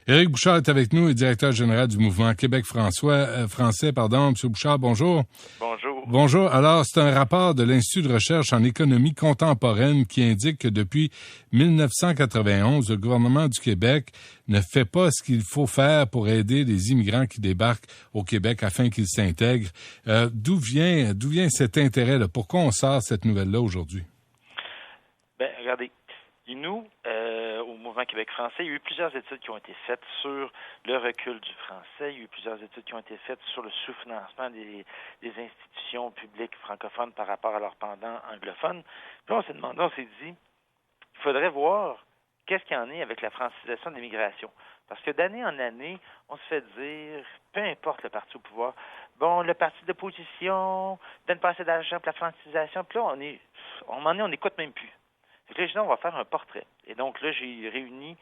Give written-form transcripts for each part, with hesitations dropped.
Éric Bouchard est avec nous, et directeur général du mouvement Québec français. Monsieur Bouchard, bonjour. Bonjour. Bonjour. Alors, c'est un rapport de l'Institut de recherche en économie contemporaine qui indique que depuis 1991, le gouvernement du Québec ne fait pas ce qu'il faut faire pour aider les immigrants qui débarquent au Québec afin qu'ils s'intègrent. D'où vient cet intérêt-là? Pourquoi on sort cette nouvelle-là aujourd'hui? Bien, regardez, nous, au Mouvement Québec français, il y a eu plusieurs études qui ont été faites sur le recul du français. Il y a eu plusieurs études qui ont été faites sur le sous-financement des institutions publiques francophones par rapport à leurs pendants anglophones. Puis là, on s'est demandé, on s'est dit, il faudrait voir qu'est-ce qu'il y en est avec la francisation de l'immigration. Parce que d'année en année, on se fait dire, peu importe le parti au pouvoir, bon, le parti d'opposition donne pas assez d'argent pour la francisation. Puis là, on n'écoute même plus. Fait que là, on va faire un portrait. Et donc là, j'ai réuni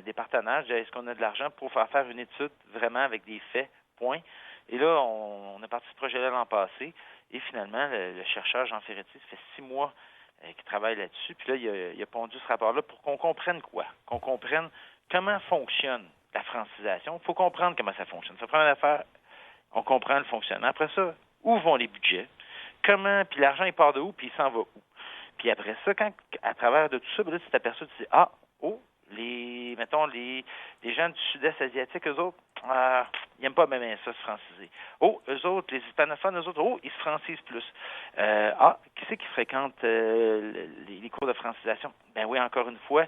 des partenaires. Est-ce qu'on a de l'argent pour faire une étude vraiment avec des faits, point. Et là, on a parti ce projet-là l'an passé. Et finalement, le chercheur Jean Ferretti, ça fait 6 mois qu'il travaille là-dessus. Puis là, il a pondu ce rapport-là pour qu'on comprenne quoi? Qu'on comprenne comment fonctionne la francisation. Il faut comprendre comment ça fonctionne. Ça prend l'affaire, on comprend le fonctionnement. Après ça, où vont les budgets? Comment? Puis l'argent, il part de où? Puis il s'en va où? Puis après ça, quand à travers de tout ça, ben là, tu t'aperçois, tu dis, les gens du sud-est asiatique, eux autres, ils n'aiment pas même ça se franciser. Eux autres, les hispanophones, eux autres, ils se francisent plus. Qui c'est qui fréquente les cours de francisation? Ben oui, encore une fois,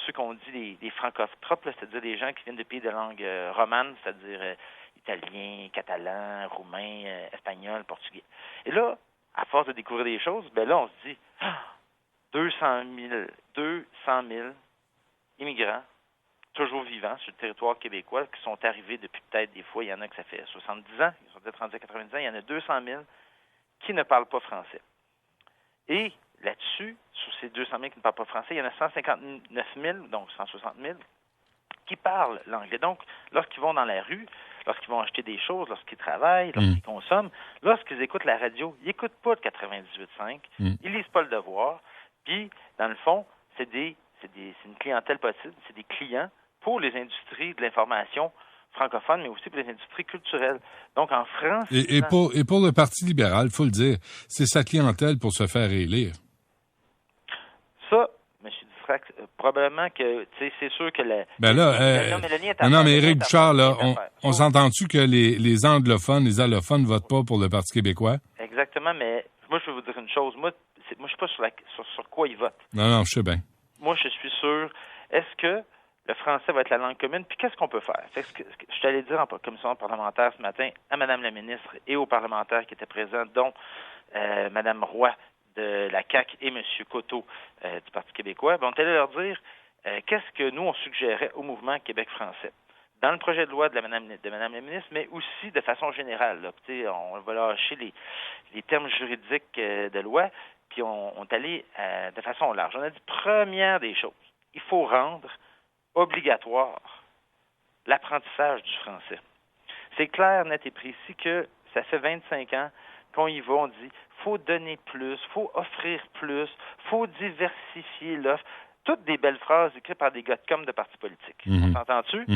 ceux qu'on dit les francophotropes, c'est-à-dire des gens qui viennent de pays de langue romane, c'est-à-dire italien, catalan, roumain, espagnol, portugais. Et là, à force de découvrir des choses, ben là, on se dit, 200 000 immigrants, toujours vivants sur le territoire québécois, qui sont arrivés depuis peut-être des fois, il y en a que ça fait 70 ans, ils sont peut-être rendus à 90 ans, il y en a 200 000 qui ne parlent pas français. Et là-dessus, sur ces 200 000 qui ne parlent pas français, il y en a 159 000, donc 160 000, qui parlent l'anglais. Donc, lorsqu'ils vont dans la rue, lorsqu'ils vont acheter des choses, lorsqu'ils travaillent, lorsqu'ils consomment, lorsqu'ils écoutent la radio, ils n'écoutent pas le 98.5, ils lisent pas le Devoir, puis, dans le fond, c'est une clientèle possible, c'est des clients pour les industries de l'information francophone, mais aussi pour les industries culturelles. Donc, en France... Et pour le Parti libéral, il faut le dire, c'est sa clientèle pour se faire élire. Ça, M. Dufrac, probablement que, tu sais, c'est sûr que mais Éric Bouchard, là, on s'entend-tu que les anglophones, les allophones votent pas pour le Parti québécois? Exactement, mais moi, je vais vous dire une chose. Moi, je suis pas sur quoi ils votent. Non, je sais bien. Moi, je suis sûr. Est-ce que le français va être la langue commune? Puis qu'est-ce qu'on peut faire? Je t'allais dire en commission parlementaire ce matin à Mme la ministre et aux parlementaires qui étaient présents, dont Mme Roy de la CAQ et M. Coteau du Parti québécois. On allait leur dire qu'est-ce que nous, on suggérait au mouvement Québec français. Dans le projet de loi de Mme la ministre, mais aussi de façon générale. Là, on va lâcher les termes juridiques de loi, puis on est allé de façon large. On a dit, première des choses, il faut rendre obligatoire l'apprentissage du français. C'est clair, net et précis que ça fait 25 ans qu'on y va, on dit, faut donner plus, faut offrir plus, faut diversifier l'offre. Toutes des belles phrases écrites par des gars de com de partis politiques. On s'entend-tu?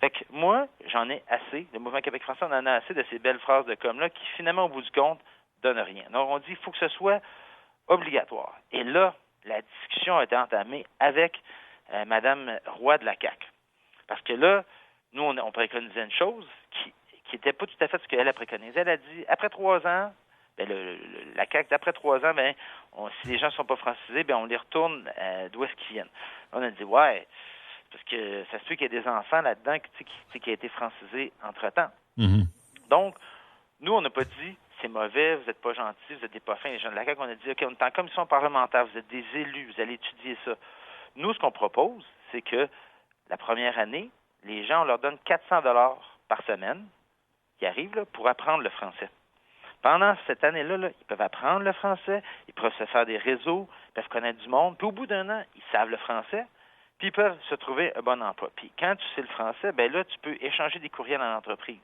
Fait que moi, j'en ai assez. Le Mouvement Québec français, on en a assez de ces belles phrases de com-là qui, finalement, au bout du compte, donnent rien. Donc, on dit qu'il faut que ce soit obligatoire. Et là, la discussion a été entamée avec Mme Roy de la CAQ. Parce que là, nous, on préconisait une chose qui n'était pas tout à fait ce qu'elle a préconisé. Elle a dit, après 3 ans, la CAQ, d'après 3 ans, si les gens ne sont pas francisés, on les retourne d'où est-ce qu'ils viennent. On a dit, ouais, parce que ça se peut qu'il y ait des enfants là-dedans qui a été francisés entre-temps. Donc, nous, on n'a pas dit, c'est mauvais, vous n'êtes pas gentils, vous êtes pas fins, les gens de la CAQ. On a dit, OK, on est en commission parlementaire, vous êtes des élus, vous allez étudier ça. Nous, ce qu'on propose, c'est que la première année, les gens, on leur donne 400 $ par semaine qui arrivent là, pour apprendre le français. Pendant cette année-là, ils peuvent apprendre le français, ils peuvent se faire des réseaux, ils peuvent connaître du monde, puis au bout d'1 an, ils savent le français, puis ils peuvent se trouver un bon emploi. Puis quand tu sais le français, là, tu peux échanger des courriels en entreprise.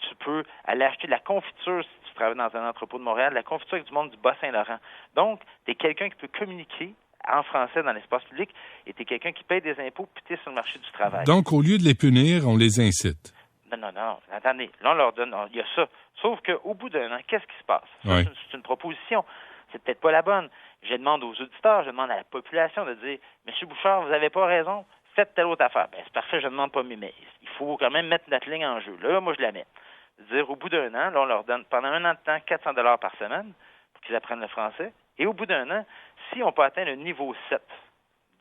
Tu peux aller acheter de la confiture si tu travailles dans un entrepôt de Montréal, la confiture avec du monde du Bas-Saint-Laurent. Donc, tu es quelqu'un qui peut communiquer en français dans l'espace public, et t'es quelqu'un qui paye des impôts, puis t'es sur le marché du travail. Donc, au lieu de les punir, on les incite. Non. Attendez. Là, on leur donne... Il y a ça. Sauf qu'au bout d'un an, qu'est-ce qui se passe? Ça, c'est une proposition. C'est peut-être pas la bonne. Je demande aux auditeurs, je demande à la population de dire « Monsieur Bouchard, vous n'avez pas raison, faites telle autre affaire. » C'est parfait, je ne demande pas, mais il faut quand même mettre notre ligne en jeu. Là, moi, je la mets. Dire au bout d'un an, là, on leur donne pendant un an de temps 400 $ par semaine pour qu'ils apprennent le français. Et au bout d'un an, si on peut atteindre le niveau 7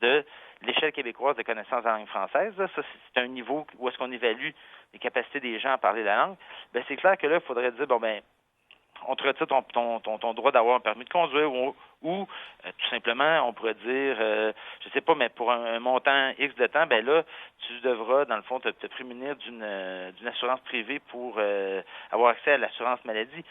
de l'échelle québécoise de connaissance en langue française, là, ça, c'est un niveau où est-ce qu'on évalue les capacités des gens à parler la langue, bien, c'est clair que là, il faudrait dire, on te retire ton droit d'avoir un permis de conduire ou tout simplement, on pourrait dire, je sais pas, mais pour un montant X de temps, ben là, tu devras, dans le fond, te prémunir d'une assurance privée pour avoir accès à l'assurance maladie.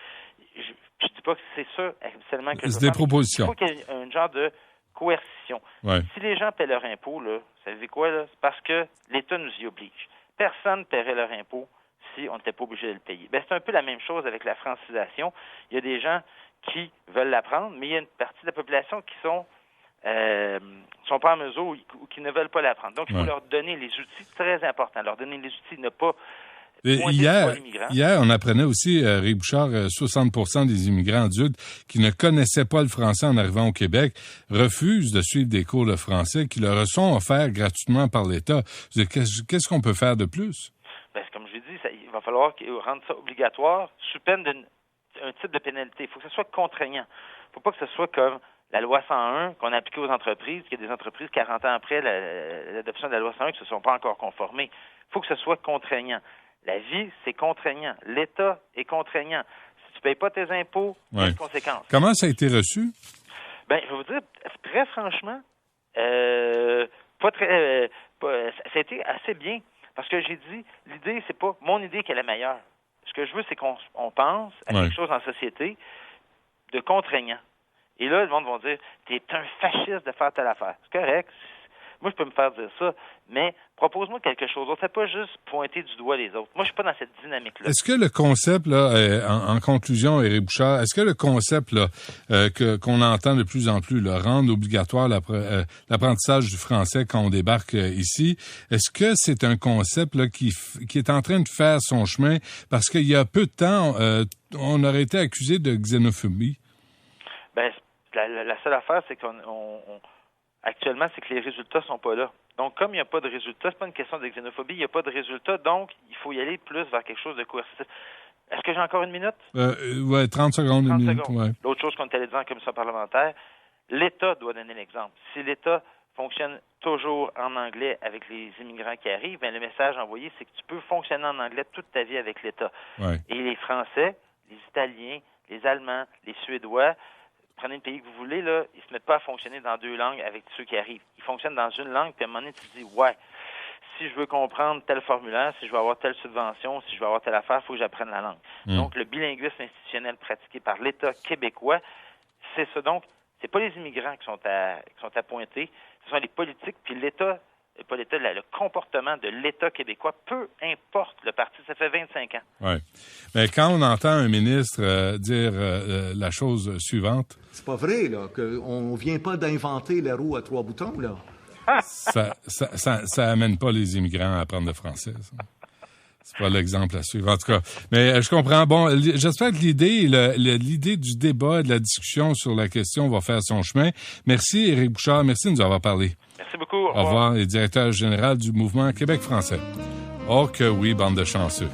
Je dis pas que c'est ça, seulement que c'est des propositions. Il faut qu'il y ait un genre de coercition. Ouais. Si les gens paient leur impôt, là, ça veut dire quoi, là? C'est parce que l'État nous y oblige. Personne ne paierait leur impôt si on n'était pas obligé de le payer. Ben, c'est un peu la même chose avec la francisation. Il y a des gens qui veulent l'apprendre, mais il y a une partie de la population qui sont pas en mesure ou qui ne veulent pas l'apprendre. Donc, il faut leur donner les outils, très important, leur donner les outils, ne pas Hier, on apprenait aussi, Éric Bouchard, 60% des immigrants adultes qui ne connaissaient pas le français en arrivant au Québec refusent de suivre des cours de français qui leur sont offerts gratuitement par l'État. Qu'est-ce qu'on peut faire de plus? Ben, comme je l'ai dit, il va falloir rendre ça obligatoire sous peine d'un type de pénalité. Il faut que ce soit contraignant. Il ne faut pas que ce soit comme la loi 101 qu'on a appliquée aux entreprises, qu'il y a des entreprises 40 ans après l'adoption de la loi 101 qui ne se sont pas encore conformées. Il faut que ce soit contraignant. La vie, c'est contraignant. L'État est contraignant. Si tu ne payes pas tes impôts, il y a des conséquences. Comment ça a été reçu? Ben, je vais vous dire, très franchement, ça a été assez bien. Parce que j'ai dit, l'idée, c'est pas mon idée qui est la meilleure. Ce que je veux, c'est qu'on pense à quelque chose en société de contraignant. Et là, le monde va dire, t'es un fasciste de faire telle affaire. C'est correct. Moi, je peux me faire dire ça, mais propose-moi quelque chose d'autre. Fais pas juste pointer du doigt les autres. Moi, je suis pas dans cette dynamique-là. Est-ce que le concept, là, en conclusion, Éric Bouchard, est-ce que le concept là qu'on entend de plus en plus, là, rendre obligatoire l'apprentissage du français quand on débarque ici, est-ce que c'est un concept là qui est en train de faire son chemin? Parce qu'il y a peu de temps, on aurait été accusé de xénophobie. Ben, la seule affaire, c'est actuellement, c'est que les résultats sont pas là. Donc, comme il n'y a pas de résultats, c'est pas une question de xénophobie, il n'y a pas de résultats, donc il faut y aller plus vers quelque chose de coercitif. Est-ce que j'ai encore une minute? 30 secondes, une minute. Ouais. L'autre chose qu'on est allé dire en commission parlementaire, l'État doit donner l'exemple. Si l'État fonctionne toujours en anglais avec les immigrants qui arrivent, bien, le message envoyé, c'est que tu peux fonctionner en anglais toute ta vie avec l'État. Ouais. Et les Français, les Italiens, les Allemands, les Suédois, prenez le pays que vous voulez, là, ils se mettent pas à fonctionner dans deux langues avec ceux qui arrivent. Ils fonctionnent dans une langue, puis à un moment donné, tu te dis, ouais, si je veux comprendre tel formulaire, si je veux avoir telle subvention, si je veux avoir telle affaire, il faut que j'apprenne la langue. Donc, le bilinguisme institutionnel pratiqué par l'État québécois, c'est ça. Donc, c'est pas les immigrants qui sont à pointer, ce sont les politiques, puis le comportement de l'État québécois, peu importe le parti, ça fait 25 ans. Oui. Mais quand on entend un ministre dire la chose suivante... C'est pas vrai, là, qu'on vient pas d'inventer la roue à 3 boutons, là. Ça amène pas les immigrants à apprendre le français, ça. C'est pas l'exemple à suivre, en tout cas. Mais je comprends. Bon, j'espère que l'idée du débat, de la discussion sur la question va faire son chemin. Merci, Éric Bouchard. Merci de nous avoir parlé. Merci beaucoup. Au revoir. Et directeur général du Mouvement Québec français. Oh que oui, bande de chanceux.